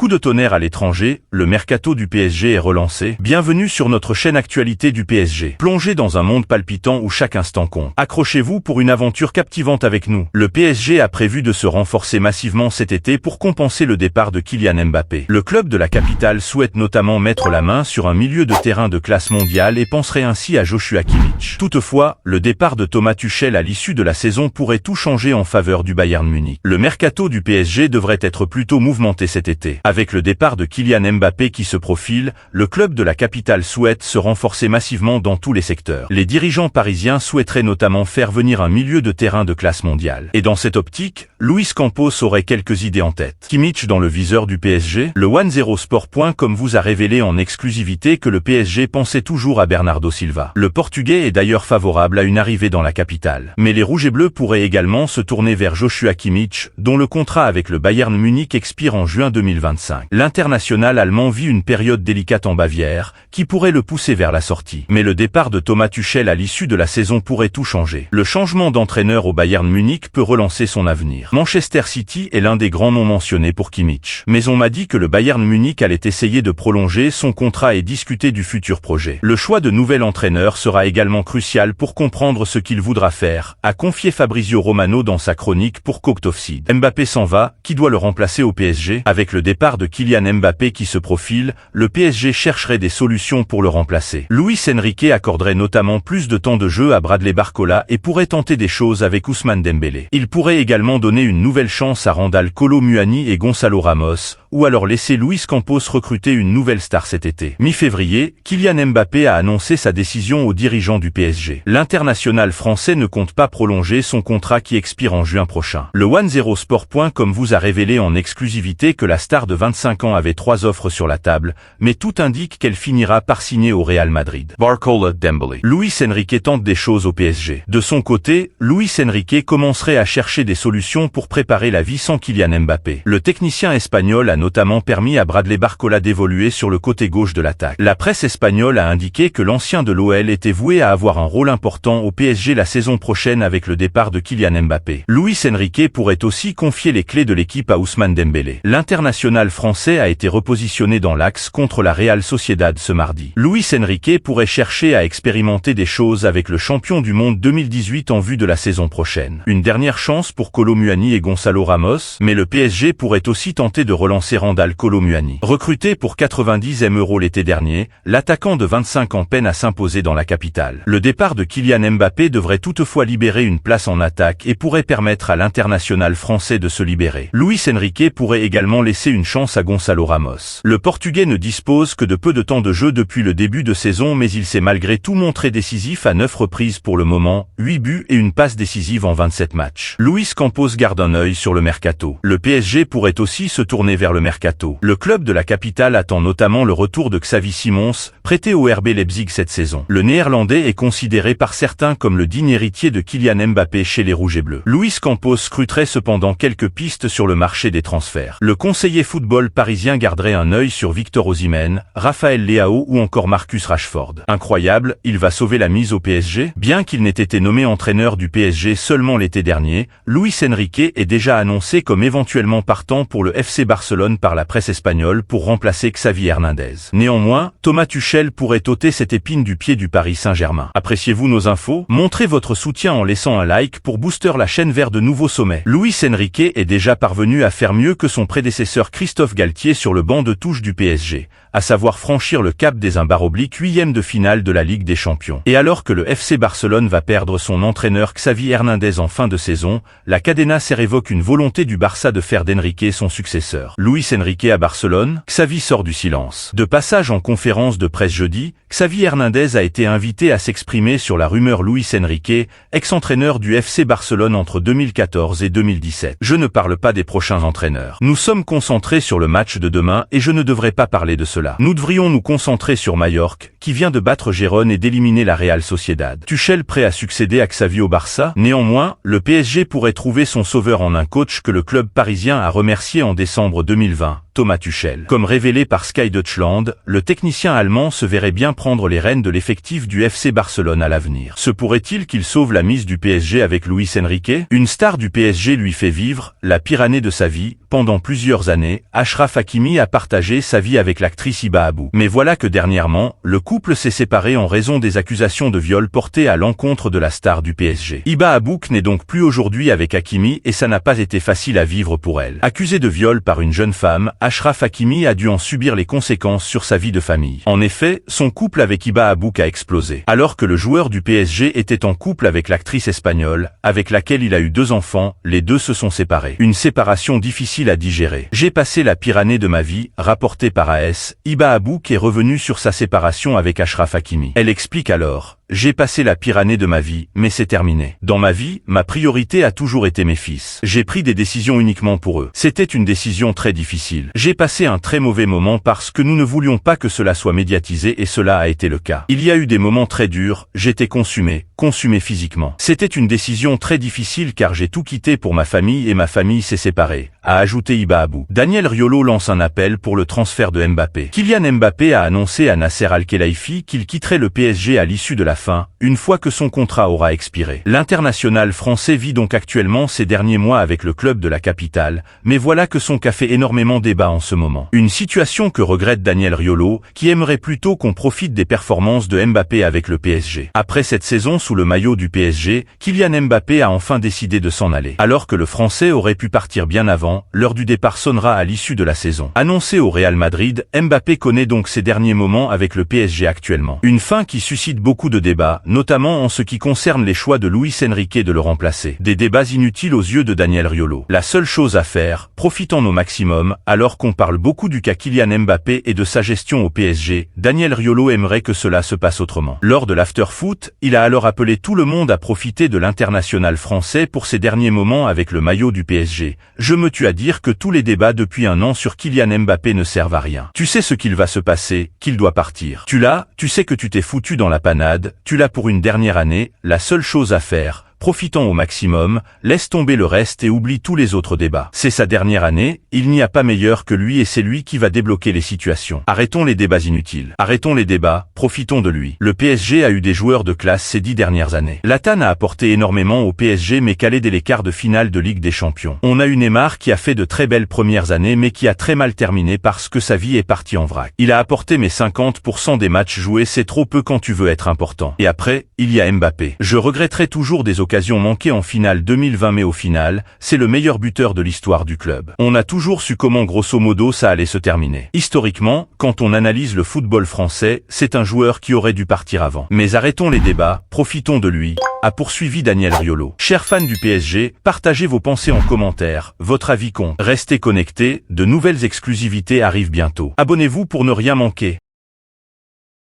Coup de tonnerre à l'étranger, le mercato du PSG est relancé. Bienvenue sur notre chaîne actualité du PSG. Plongez dans un monde palpitant où chaque instant compte. Accrochez-vous pour une aventure captivante avec nous. Le PSG a prévu de se renforcer massivement cet été pour compenser le départ de Kylian Mbappé. Le club de la capitale souhaite notamment mettre la main sur un milieu de terrain de classe mondiale et penserait ainsi à Joshua Kimmich. Toutefois, le départ de Thomas Tuchel à l'issue de la saison pourrait tout changer en faveur du Bayern Munich. Le mercato du PSG devrait être plutôt mouvementé cet été. Avec le départ de Kylian Mbappé qui se profile, le club de la capitale souhaite se renforcer massivement dans tous les secteurs. Les dirigeants parisiens souhaiteraient notamment faire venir un milieu de terrain de classe mondiale. Et dans cette optique, Luis Campos aurait quelques idées en tête. Kimmich dans le viseur du PSG, le 10sport.com vous a révélé en exclusivité que le PSG pensait toujours à Bernardo Silva. Le Portugais est d'ailleurs favorable à une arrivée dans la capitale. Mais les Rouges et Bleus pourraient également se tourner vers Joshua Kimmich, dont le contrat avec le Bayern Munich expire en juin 2025. L'international allemand vit une période délicate en Bavière, qui pourrait le pousser vers la sortie. Mais le départ de Thomas Tuchel à l'issue de la saison pourrait tout changer. Le changement d'entraîneur au Bayern Munich peut relancer son avenir. Manchester City est l'un des grands noms mentionnés pour Kimmich. Mais on m'a dit que le Bayern Munich allait essayer de prolonger son contrat et discuter du futur projet. Le choix de nouvel entraîneur sera également crucial pour comprendre ce qu'il voudra faire, a confié Fabrizio Romano dans sa chronique pour Cooked Offside. Mbappé s'en va, qui doit le remplacer au PSG? Avec le départ de Kylian Mbappé qui se profile, le PSG chercherait des solutions pour le remplacer. Luis Enrique accorderait notamment plus de temps de jeu à Bradley Barcola et pourrait tenter des choses avec Ousmane Dembélé. Il pourrait également donner une nouvelle chance à Randal Kolo Muani et Gonçalo Ramos, ou alors laisser Luis Campos recruter une nouvelle star cet été. Mi-février, Kylian Mbappé a annoncé sa décision aux dirigeants du PSG. L'international français ne compte pas prolonger son contrat qui expire en juin prochain. Le 10sport.com vous a révélé en exclusivité que la star de 25 ans avait 3 offres sur la table, mais tout indique qu'elle finira par signer au Real Madrid. Barcola, Dembélé. Luis Enrique tente des choses au PSG. De son côté, Luis Enrique commencerait à chercher des solutions pour préparer la vie sans Kylian Mbappé. Le technicien espagnol a notamment permis à Bradley Barcola d'évoluer sur le côté gauche de l'attaque. La presse espagnole a indiqué que l'ancien de l'OL était voué à avoir un rôle important au PSG la saison prochaine avec le départ de Kylian Mbappé. Luis Enrique pourrait aussi confier les clés de l'équipe à Ousmane Dembélé. L'international français a été repositionné dans l'axe contre la Real Sociedad ce mardi. Luis Enrique pourrait chercher à expérimenter des choses avec le champion du monde 2018 en vue de la saison prochaine. Une dernière chance pour Kolo Muani et Gonçalo Ramos, mais le PSG pourrait aussi tenter de relancer Randal Kolo Muani. Recruté pour 90 000 € l'été dernier, l'attaquant de 25 ans peine à s'imposer dans la capitale. Le départ de Kylian Mbappé devrait toutefois libérer une place en attaque et pourrait permettre à l'international français de se libérer. Luis Enrique pourrait également laisser une chance à Gonçalo Ramos. Le Portugais ne dispose que de peu de temps de jeu depuis le début de saison, mais il s'est malgré tout montré décisif à 9 reprises pour le moment, 8 buts et une passe décisive en 27 matchs. Luis Campos garde un œil sur le mercato. Le PSG pourrait aussi se tourner vers le mercato. Le club de la capitale attend notamment le retour de Xavi Simons, prêté au RB Leipzig cette saison. Le néerlandais est considéré par certains comme le digne héritier de Kylian Mbappé chez les Rouges et Bleus. Luis Campos scruterait cependant quelques pistes sur le marché des transferts. Le conseiller football parisien garderait un œil sur Victor Osimhen, Raphaël Leao ou encore Marcus Rashford. Incroyable, il va sauver la mise au PSG? Bien qu'il n'ait été nommé entraîneur du PSG seulement l'été dernier, Luis Enrique est déjà annoncé comme éventuellement partant pour le FC Barcelone par la presse espagnole pour remplacer Xavi Hernandez. Néanmoins, Thomas Tuchel pourrait ôter cette épine du pied du Paris Saint-Germain. Appréciez-vous nos infos? Montrez votre soutien en laissant un like pour booster la chaîne vers de nouveaux sommets. Luis Enrique est déjà parvenu à faire mieux que son prédécesseur Christophe Galtier sur le banc de touche du PSG, à savoir franchir le cap des 1/8e de finale de la Ligue des Champions. Et alors que le FC Barcelone va perdre son entraîneur Xavi Hernandez en fin de saison, la Cadena Ser évoque une volonté du Barça de faire d'Enrique son successeur. Luis Enrique à Barcelone, Xavi sort du silence. De passage en conférence de presse jeudi, Xavi Hernandez a été invité à s'exprimer sur la rumeur Luis Enrique, ex-entraîneur du FC Barcelone entre 2014 et 2017. Je ne parle pas des prochains entraîneurs. Nous sommes concentrés sur le match de demain et je ne devrais pas parler de cela. Nous devrions nous concentrer sur Majorque, qui vient de battre Gérone et d'éliminer la Real Sociedad. Tuchel prêt à succéder à Xavi au Barça? Néanmoins, le PSG pourrait trouver son sauveur en un coach que le club parisien a remercié en décembre 2020. Thomas Tuchel. Comme révélé par Sky Deutschland, le technicien allemand se verrait bien prendre les rênes de l'effectif du FC Barcelone à l'avenir. Se pourrait-il qu'il sauve la mise du PSG avec Luis Enrique? Une star du PSG lui fait vivre la pire année de sa vie. Pendant plusieurs années, Achraf Hakimi a partagé sa vie avec l'actrice Hiba Abou. Mais voilà que dernièrement, le couple s'est séparé en raison des accusations de viol portées à l'encontre de la star du PSG. Hiba Abou n'est donc plus aujourd'hui avec Hakimi et ça n'a pas été facile à vivre pour elle. Accusé de viol par une jeune femme, Achraf Hakimi a dû en subir les conséquences sur sa vie de famille. En effet, son couple avec Hiba Abou a explosé. Alors que le joueur du PSG était en couple avec l'actrice espagnole, avec laquelle il a eu 2 enfants, les deux se sont séparés. Une séparation difficile à digérer. J'ai passé la pire année de ma vie, rapporté par AS, Hiba Abou est revenue sur sa séparation avec Achraf Hakimi. Elle explique alors: j'ai passé la pire année de ma vie, mais c'est terminé. Dans ma vie, ma priorité a toujours été mes fils. J'ai pris des décisions uniquement pour eux. C'était une décision très difficile. J'ai passé un très mauvais moment parce que nous ne voulions pas que cela soit médiatisé et cela a été le cas. Il y a eu des moments très durs, j'étais consumé physiquement. C'était une décision très difficile car j'ai tout quitté pour ma famille et ma famille s'est séparée, a ajouté Hiba Abou. Daniel Riolo lance un appel pour le transfert de Mbappé. Kylian Mbappé a annoncé à Nasser Al-Khelaifi qu'il quitterait le PSG à l'issue de la fin, une fois que son contrat aura expiré. L'international français vit donc actuellement ces derniers mois avec le club de la capitale, mais voilà que son cas fait énormément débat en ce moment. Une situation que regrette Daniel Riolo, qui aimerait plutôt qu'on profite des performances de Mbappé avec le PSG. Après cette saison sous le maillot du PSG, Kylian Mbappé a enfin décidé de s'en aller. Alors que le Français aurait pu partir bien avant, l'heure du départ sonnera à l'issue de la saison. Annoncé au Real Madrid, Mbappé connaît donc ses derniers moments avec le PSG actuellement. Une fin qui suscite beaucoup de débats, notamment en ce qui concerne les choix de Luis Enrique de le remplacer. Des débats inutiles aux yeux de Daniel Riolo. La seule chose à faire, profitons au maximum, alors qu'on parle beaucoup du cas Kylian Mbappé et de sa gestion au PSG, Daniel Riolo aimerait que cela se passe autrement. Lors de l'after-foot, il a alors appelé tout le monde à profiter de l'international français pour ses derniers moments avec le maillot du PSG. Je me tue à dire que tous les débats depuis un an sur Kylian Mbappé ne servent à rien. Tu sais ce qu'il va se passer, qu'il doit partir. Tu sais que tu t'es foutu dans la panade, tu l'as pour une dernière année, la seule chose à faire, profitons au maximum, laisse tomber le reste et oublie tous les autres débats. C'est sa dernière année, il n'y a pas meilleur que lui et c'est lui qui va débloquer les situations. Arrêtons les débats inutiles. Arrêtons les débats, profitons de lui. Le PSG a eu des joueurs de classe ces 10 dernières années. Zlatan a apporté énormément au PSG mais calé dès les quarts de finale de Ligue des Champions. On a eu Neymar qui a fait de très belles premières années mais qui a très mal terminé parce que sa vie est partie en vrac. Il a apporté mais 50% des matchs joués c'est trop peu quand tu veux être important. Et après, il y a Mbappé. Je regretterai toujours des occasion manquée en finale 2020 mais au final, c'est le meilleur buteur de l'histoire du club. On a toujours su comment grosso modo ça allait se terminer. Historiquement, quand on analyse le football français, c'est un joueur qui aurait dû partir avant. Mais arrêtons les débats, profitons de lui, a poursuivi Daniel Riolo. Chers fans du PSG, partagez vos pensées en commentaire, votre avis compte. Restez connectés, de nouvelles exclusivités arrivent bientôt. Abonnez-vous pour ne rien manquer.